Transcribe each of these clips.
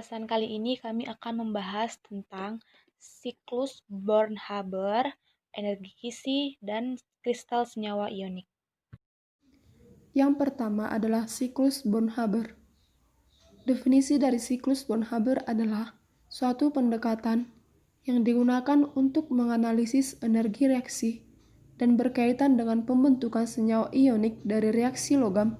pembahasan kali ini kami akan membahas tentang siklus Born-Haber, energi kisi, dan kristal senyawa ionik. Yang pertama adalah siklus Born-Haber. Definisi dari siklus Born-Haber adalah suatu pendekatan yang digunakan untuk menganalisis energi reaksi dan berkaitan dengan pembentukan senyawa ionik dari reaksi logam,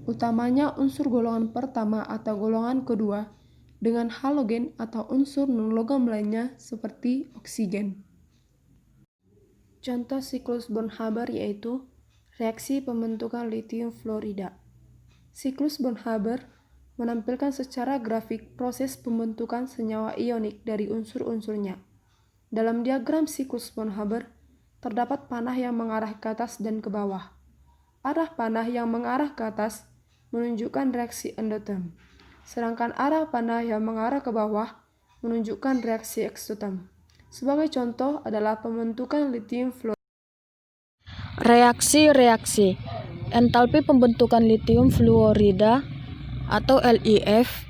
utamanya unsur golongan pertama atau golongan kedua, dengan halogen atau unsur non-logam lainnya seperti oksigen. Contoh siklus Born-Haber yaitu reaksi pembentukan litium fluorida. Siklus Born-Haber menampilkan secara grafik proses pembentukan senyawa ionik dari unsur-unsurnya. Dalam diagram siklus Born-Haber, terdapat panah yang mengarah ke atas dan ke bawah. Arah panah yang mengarah ke atas menunjukkan reaksi endoterm, sedangkan arah panah yang mengarah ke bawah menunjukkan reaksi eksoterm. Sebagai contoh adalah pembentukan litium fluorida. Reaksi-reaksi entalpi pembentukan litium fluorida atau LiF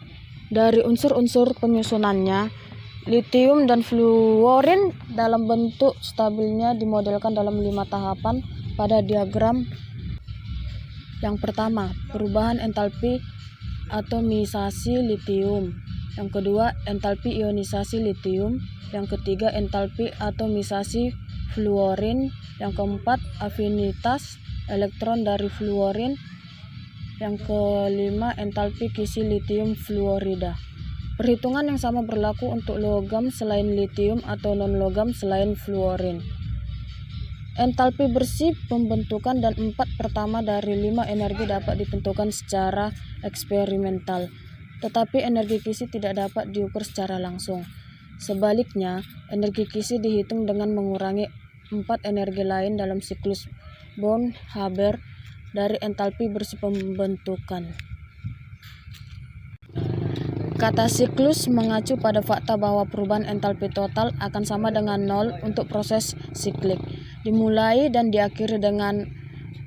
dari unsur-unsur penyusunannya. Litium dan fluorin dalam bentuk stabilnya dimodelkan dalam 5 tahapan pada diagram. Yang pertama, perubahan entalpi atomisasi litium. Yang kedua, entalpi ionisasi litium. Yang ketiga, entalpi atomisasi fluorin. Yang keempat, afinitas elektron dari fluorin. Yang kelima, entalpi kisi litium fluorida. Perhitungan yang sama berlaku untuk logam selain litium atau non-logam selain fluorin. Entalpi bersih pembentukan dan 4 pertama dari 5 energi dapat ditentukan secara eksperimental, tetapi energi kisi tidak dapat diukur secara langsung. Sebaliknya, energi kisi dihitung dengan mengurangi 4 energi lain dalam siklus Born-Haber dari entalpi bersih pembentukan. Kata siklus mengacu pada fakta bahwa perubahan entalpi total akan sama dengan 0 untuk proses siklik, dimulai dan diakhiri dengan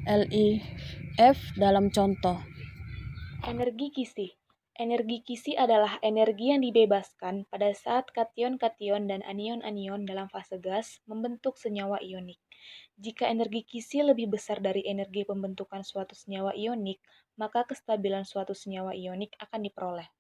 LiF dalam contoh. Energi kisi. Energi kisi adalah energi yang dibebaskan pada saat kation-kation dan anion-anion dalam fase gas membentuk senyawa ionik. Jika energi kisi lebih besar dari energi pembentukan suatu senyawa ionik, maka kestabilan suatu senyawa ionik akan diperoleh.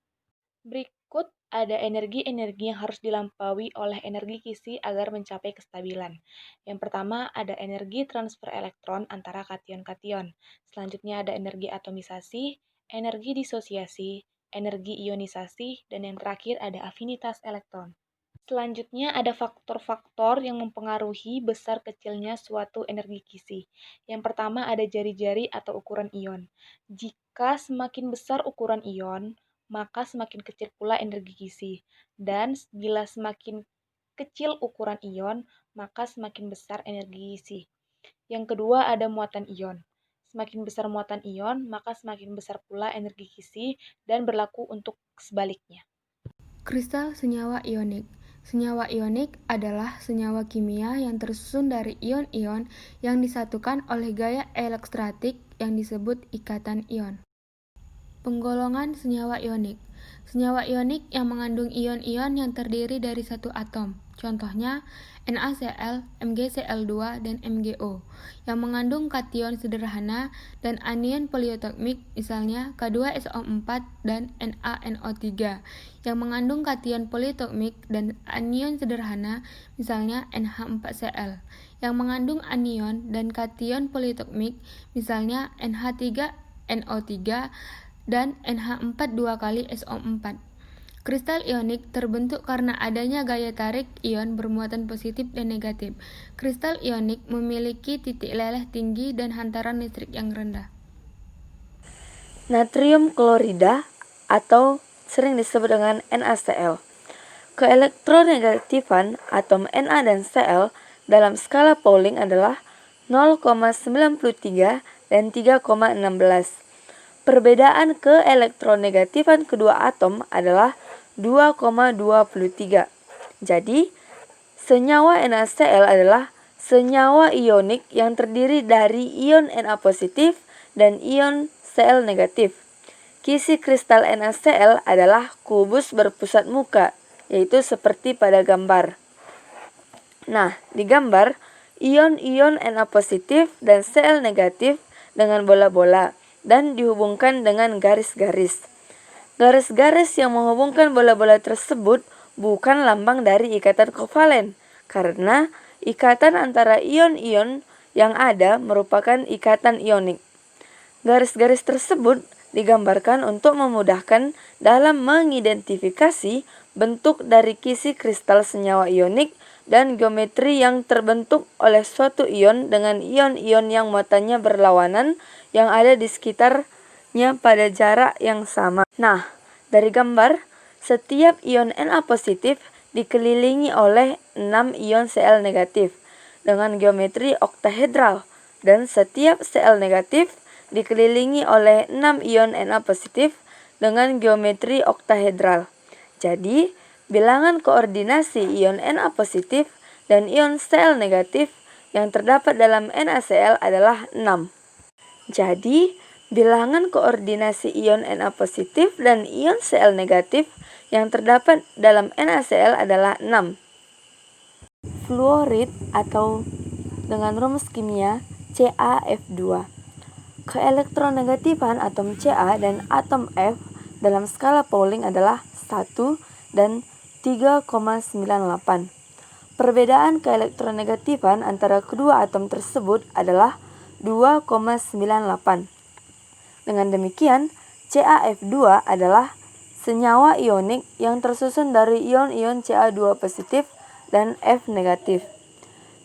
Berikut ada energi-energi yang harus dilampaui oleh energi kisi agar mencapai kestabilan. Yang pertama ada energi transfer elektron antara kation-kation. Selanjutnya ada energi atomisasi, energi disosiasi, energi ionisasi, dan yang terakhir ada afinitas elektron. Selanjutnya ada faktor-faktor yang mempengaruhi besar kecilnya suatu energi kisi. Yang pertama ada jari-jari atau ukuran ion. Jika semakin besar ukuran ion, maka semakin kecil pula energi kisi. Dan bila semakin kecil ukuran ion, maka semakin besar energi kisi. Yang kedua ada muatan ion. Semakin besar muatan ion, maka semakin besar pula energi kisi dan berlaku untuk sebaliknya. Kristal senyawa ionik. Senyawa ionik adalah senyawa kimia yang tersusun dari ion-ion yang disatukan oleh gaya elektrostatik yang disebut ikatan ion. Penggolongan senyawa ionik. Senyawa ionik yang mengandung ion-ion yang terdiri dari satu atom. Contohnya NaCl, MgCl2, dan MgO, yang mengandung kation sederhana dan anion poliotomik misalnya K2SO4 dan NaNO3, yang mengandung kation poliotomik dan anion sederhana misalnya NH4Cl, yang mengandung anion dan kation poliotomik misalnya NH3NO3 dan NH4 2 kali SO4. Kristal ionik terbentuk karena adanya gaya tarik ion bermuatan positif dan negatif. Kristal ionik memiliki titik leleh tinggi dan hantaran listrik yang rendah. Natrium klorida atau sering disebut dengan NaCl. Keelektronegatifan atom Na dan Cl dalam skala Pauling adalah 0,93 dan 3,16. Perbedaan keelektronegatifan kedua atom adalah 2,23. Jadi, senyawa NaCl adalah senyawa ionik yang terdiri dari ion Na positif dan ion Cl negatif. Kisi kristal NaCl adalah kubus berpusat muka, yaitu seperti pada gambar. Nah, di gambar, ion-ion Na positif dan Cl negatif dengan bola-bola dan dihubungkan dengan garis-garis. Garis-garis yang menghubungkan bola-bola tersebut bukan lambang dari ikatan kovalen, karena ikatan antara ion-ion yang ada merupakan ikatan ionik. Garis-garis tersebut digambarkan untuk memudahkan dalam mengidentifikasi bentuk dari kisi kristal senyawa ionik dan geometri yang terbentuk oleh suatu ion dengan ion-ion yang muatannya berlawanan yang ada di sekitarnya pada jarak yang sama. Nah, dari gambar, setiap ion Na positif dikelilingi oleh 6 ion Cl negatif dengan geometri oktahedral, dan setiap Cl negatif dikelilingi oleh 6 ion Na positif dengan geometri oktahedral. Jadi, bilangan koordinasi ion Na positif dan ion Cl negatif yang terdapat dalam NaCl adalah 6. Jadi, bilangan koordinasi ion Na positif dan ion Cl negatif yang terdapat dalam NaCl adalah 6. Fluorid atau dengan rumus kimia CaF2. Keelektronegatifan atom Ca dan atom F dalam skala Pauling adalah 1 dan 3,98. Perbedaan keelektronegatifan antara kedua atom tersebut adalah 2,98. Dengan demikian, CaF2 adalah senyawa ionik yang tersusun dari ion-ion Ca2 positif dan F negatif.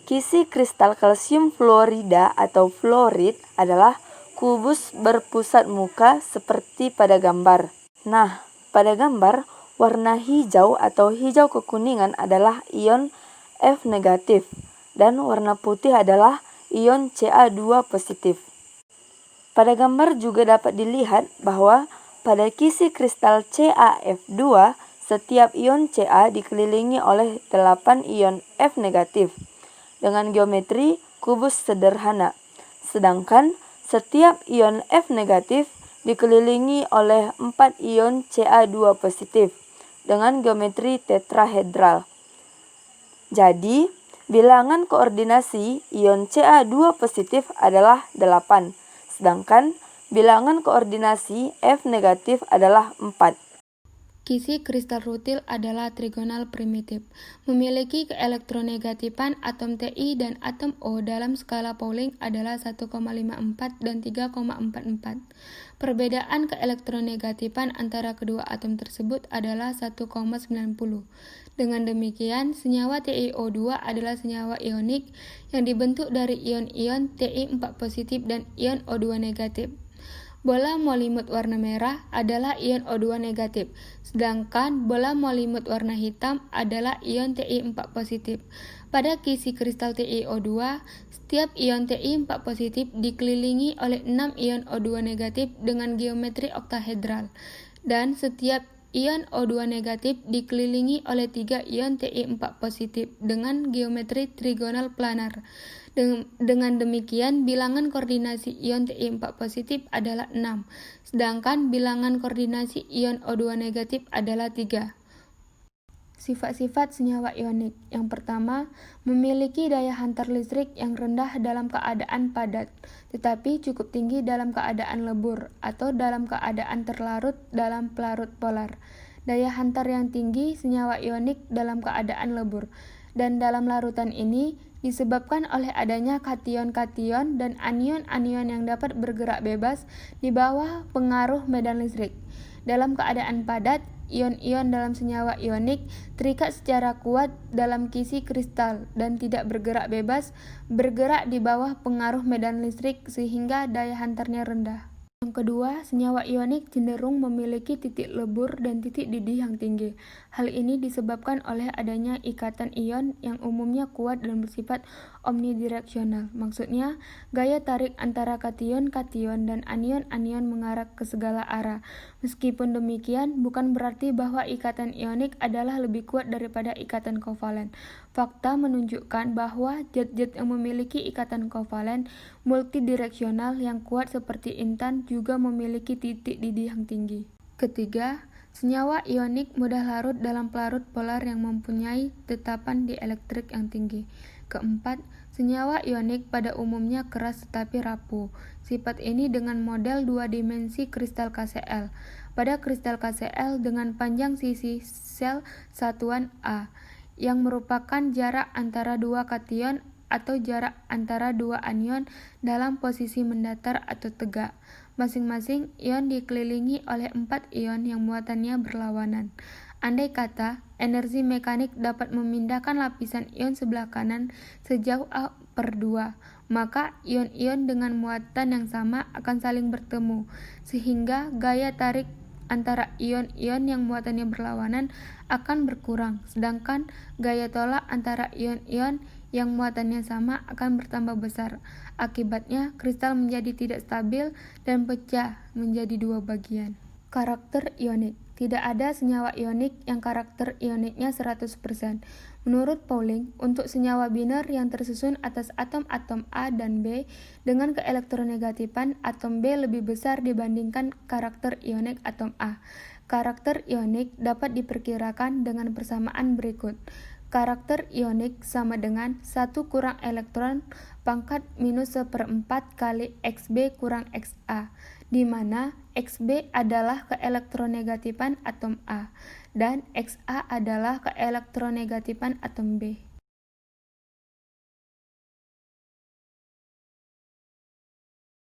Kisi kristal kalsium fluorida atau fluorid adalah kubus berpusat muka seperti pada gambar. Nah, pada gambar, warna hijau atau hijau kekuningan adalah ion F negatif dan warna putih adalah ion Ca2 positif. Pada gambar juga dapat dilihat bahwa pada kisi kristal CaF2, setiap ion Ca dikelilingi oleh 8 ion F negatif dengan geometri kubus sederhana, sedangkan setiap ion F negatif dikelilingi oleh 4 ion Ca2 positif dengan geometri tetrahedral. Jadi, bilangan koordinasi ion Ca2 positif adalah 8, sedangkan bilangan koordinasi F negatif adalah 4. Kisi kristal rutil adalah trigonal primitif, memiliki keelektronegatifan atom Ti dan atom O dalam skala Pauling adalah 1,54 dan 3,44. Perbedaan keelektronegatifan antara kedua atom tersebut adalah 1,90. Dengan demikian, senyawa TiO2 adalah senyawa ionik yang dibentuk dari ion-ion Ti4 positif dan ion O2 negatif. Bola molimut warna merah adalah ion O2 negatif, sedangkan bola molimut warna hitam adalah ion Ti4 positif. Pada kisi kristal TiO2, setiap ion Ti4 positif dikelilingi oleh 6 ion O2 negatif dengan geometri oktahedral, dan setiap ion O2 negatif dikelilingi oleh 3 ion Ti4 positif dengan geometri trigonal planar. Dengan demikian, bilangan koordinasi ion Ti4 positif adalah 6, sedangkan bilangan koordinasi ion O2 negatif adalah 3. Sifat-sifat senyawa ionik. Yang pertama, memiliki daya hantar listrik yang rendah dalam keadaan padat, tetapi cukup tinggi dalam keadaan lebur atau dalam keadaan terlarut dalam pelarut polar. Daya hantar yang tinggi senyawa ionik dalam keadaan lebur, dan dalam larutan ini disebabkan oleh adanya kation-kation dan anion-anion yang dapat bergerak bebas di bawah pengaruh medan listrik. Dalam keadaan padat, ion-ion dalam senyawa ionik terikat secara kuat dalam kisi kristal dan tidak bergerak bebas, bergerak di bawah pengaruh medan listrik sehingga daya hantarnya rendah. Yang kedua, senyawa ionik cenderung memiliki titik lebur dan titik didih yang tinggi. Hal ini disebabkan oleh adanya ikatan ion yang umumnya kuat dan bersifat omnidireksional. Maksudnya, gaya tarik antara kation-kation dan anion-anion mengarah ke segala arah. Meskipun demikian, bukan berarti bahwa ikatan ionik adalah lebih kuat daripada ikatan kovalen. Fakta menunjukkan bahwa zat-zat yang memiliki ikatan kovalen multidireksional yang kuat seperti intan juga juga memiliki titik didih yang tinggi. Ketiga, senyawa ionik mudah larut dalam pelarut polar yang mempunyai tetapan dielektrik yang tinggi. Keempat, senyawa ionik pada umumnya keras tetapi rapuh. Sifat ini dengan model dua dimensi kristal KCl. Pada kristal KCl dengan panjang sisi sel satuan A, yang merupakan jarak antara dua kation atau jarak antara dua anion dalam posisi mendatar atau tegak. Masing-masing ion dikelilingi oleh 4 ion yang muatannya berlawanan. Andai kata, energi mekanik dapat memindahkan lapisan ion sebelah kanan sejauh A/2, maka ion-ion dengan muatan yang sama akan saling bertemu, sehingga gaya tarik antara ion-ion yang muatannya berlawanan akan berkurang, sedangkan gaya tolak antara ion-ion yang muatannya sama akan bertambah besar. Akibatnya, kristal menjadi tidak stabil dan pecah menjadi dua bagian. Karakter ionik. Tidak ada senyawa ionik yang karakter ioniknya 100%. Menurut Pauling, untuk senyawa biner yang tersusun atas atom-atom A dan B dengan keelektronegatifan atom B lebih besar dibandingkan karakter ionik atom A. Karakter ionik dapat diperkirakan dengan persamaan berikut. Karakter ionik sama dengan 1 kurang elektron pangkat minus 1/4 kali XB kurang XA, di mana XB adalah keelektronegatifan atom A dan XA adalah keelektronegatifan atom B.